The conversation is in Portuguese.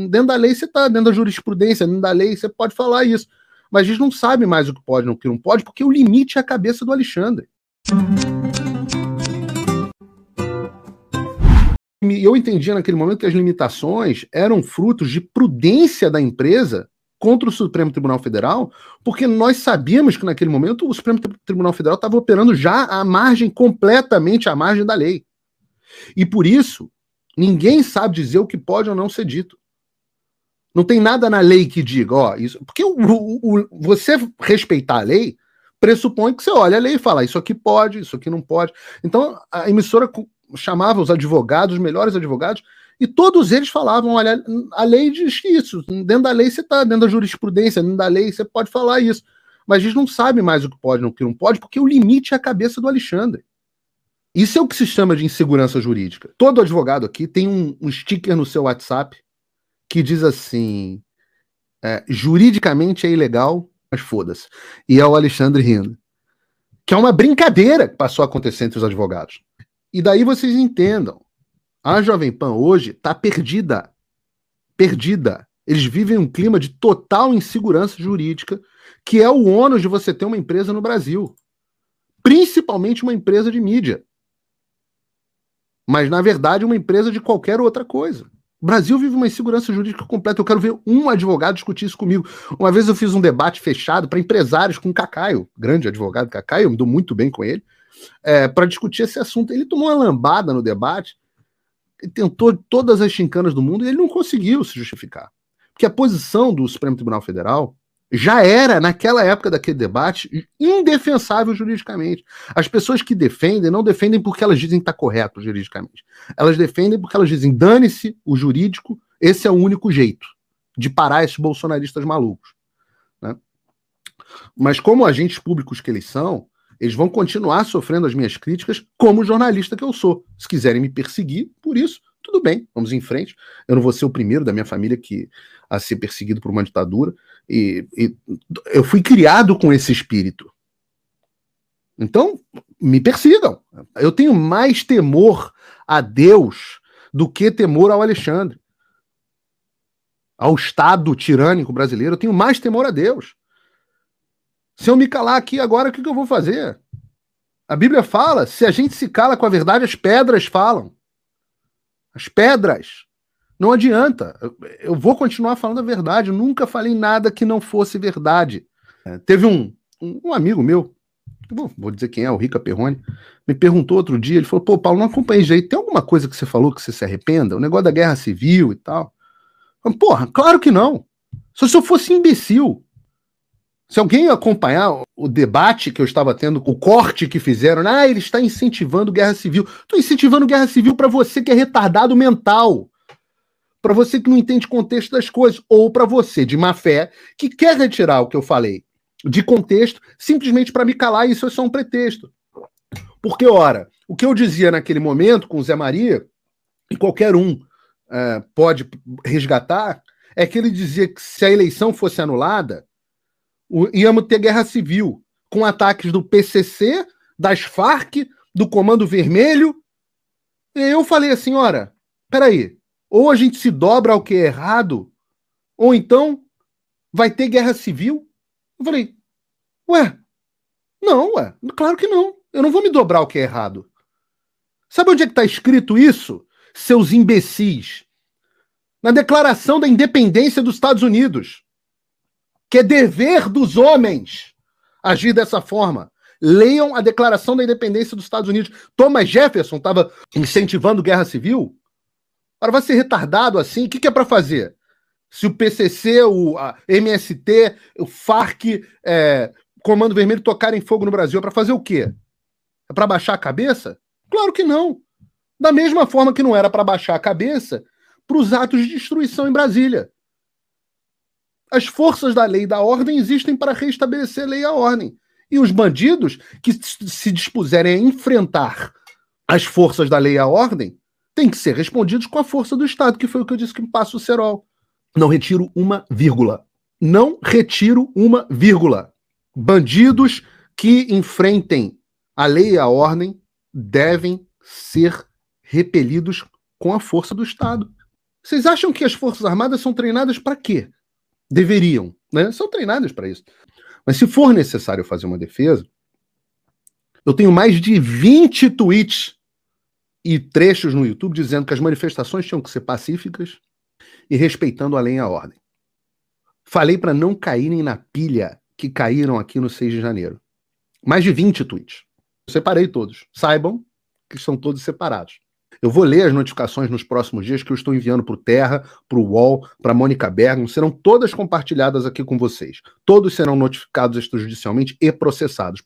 Dentro da lei você está, dentro da jurisprudência, dentro da lei você pode falar isso. Mas a gente não sabe mais o que pode e o que não pode, porque o limite é a cabeça do Alexandre. E eu entendia naquele momento que as limitações eram frutos de prudência da empresa contra o Supremo Tribunal Federal, porque nós sabíamos que naquele momento o Supremo Tribunal Federal estava operando já à margem, completamente à margem da lei. E por isso, ninguém sabe dizer o que pode ou não ser dito. Não tem nada na lei que diga, ó, isso. Porque você respeitar a lei pressupõe que você olha a lei e fala, isso aqui pode, isso aqui não pode. Então, a emissora chamava os advogados, os melhores advogados, e todos eles falavam, olha, a lei diz isso, dentro da lei você está, dentro da jurisprudência, dentro da lei você pode falar isso. Mas a gente não sabe mais o que pode e o que não pode, porque o limite é a cabeça do Alexandre. Isso é o que se chama de insegurança jurídica. Todo advogado aqui tem um sticker no seu WhatsApp que diz assim, juridicamente é ilegal, mas foda-se. E é o Alexandre rindo. Que é uma brincadeira que passou a acontecer entre os advogados. E daí vocês entendam, a Jovem Pan hoje está perdida. Perdida. Eles vivem um clima de total insegurança jurídica, que é o ônus de você ter uma empresa no Brasil. Principalmente uma empresa de mídia. Mas, na verdade, uma empresa de qualquer outra coisa. O Brasil vive uma insegurança jurídica completa. Eu quero ver um advogado discutir isso comigo. Uma vez eu fiz um debate fechado para empresários com o Cacaio, grande advogado Cacaio, eu me dou muito bem com ele, para discutir esse assunto. Ele tomou uma lambada no debate, ele tentou todas as chincanas do mundo e ele não conseguiu se justificar. Porque a posição do Supremo Tribunal Federal já era, naquela época daquele debate, indefensável juridicamente. As pessoas que defendem, não defendem porque elas dizem que está correto juridicamente. Elas defendem porque elas dizem, dane-se o jurídico, esse é o único jeito de parar esses bolsonaristas malucos. Né? Mas como agentes públicos que eles são, eles vão continuar sofrendo as minhas críticas como jornalista que eu sou. Se quiserem me perseguir por isso, tudo bem, vamos em frente. Eu não vou ser o primeiro da minha família a ser perseguido por uma ditadura. E eu fui criado com esse espírito. Então, me persigam. Eu tenho mais temor a Deus do que temor ao Alexandre. Ao Estado tirânico brasileiro, eu tenho mais temor a Deus. Se eu me calar aqui agora, o que eu vou fazer? A Bíblia fala, se a gente se cala com a verdade, as pedras falam. As pedras. Não adianta. Eu vou continuar falando a verdade. Eu nunca falei nada que não fosse verdade. Teve um amigo meu, vou dizer quem é, o Rica Perrone, me perguntou outro dia, ele falou, pô, Paulo, não acompanhei jeito. Tem alguma coisa que você falou que você se arrependa? O negócio da guerra civil e tal. Porra, claro que não. Se eu fosse imbecil. Se alguém acompanhar o debate que eu estava tendo, o corte que fizeram, ele está incentivando guerra civil. Estou incentivando guerra civil para você que é retardado mental. Para você que não entende contexto das coisas. Ou para você, de má fé, que quer retirar o que eu falei de contexto, simplesmente para me calar, e isso é só um pretexto. Porque, ora, o que eu dizia naquele momento com o Zé Maria, e qualquer um pode resgatar, é que ele dizia que se a eleição fosse anulada, íamos ter guerra civil, com ataques do PCC, das Farc, do Comando Vermelho. E eu falei assim, ora, peraí, ou a gente se dobra ao que é errado, ou então vai ter guerra civil? Eu falei, não, claro que não. Eu não vou me dobrar ao que é errado. Sabe onde é que está escrito isso, seus imbecis? Na Declaração da Independência dos Estados Unidos. Que é dever dos homens agir dessa forma. Leiam a Declaração da Independência dos Estados Unidos. Thomas Jefferson estava incentivando guerra civil? Para vai ser retardado assim? O que é para fazer? Se o PCC, a MST, o FARC, Comando Vermelho tocarem fogo no Brasil, é para fazer o quê? É para baixar a cabeça? Claro que não. Da mesma forma que não era para baixar a cabeça para os atos de destruição em Brasília. As forças da lei e da ordem existem para restabelecer a lei e a ordem. E os bandidos que se dispuserem a enfrentar as forças da lei e a ordem têm que ser respondidos com a força do Estado, que foi o que eu disse que me passa o cerol. Não retiro uma vírgula. Não retiro uma vírgula. Bandidos que enfrentem a lei e a ordem devem ser repelidos com a força do Estado. Vocês acham que as Forças Armadas são treinadas para quê? Deveriam, né? São treinadas para isso. Mas se for necessário fazer uma defesa, eu tenho mais de 20 tweets e trechos no YouTube dizendo que as manifestações tinham que ser pacíficas e respeitando a lei e a ordem. Falei para não caírem na pilha que caíram aqui no 6 de janeiro. Mais de 20 tweets. Eu separei todos. Saibam que estão todos separados. Eu vou ler as notificações nos próximos dias que eu estou enviando para o Terra, para o UOL, para a Mônica Bergman. Serão todas compartilhadas aqui com vocês. Todos serão notificados extrajudicialmente e processados.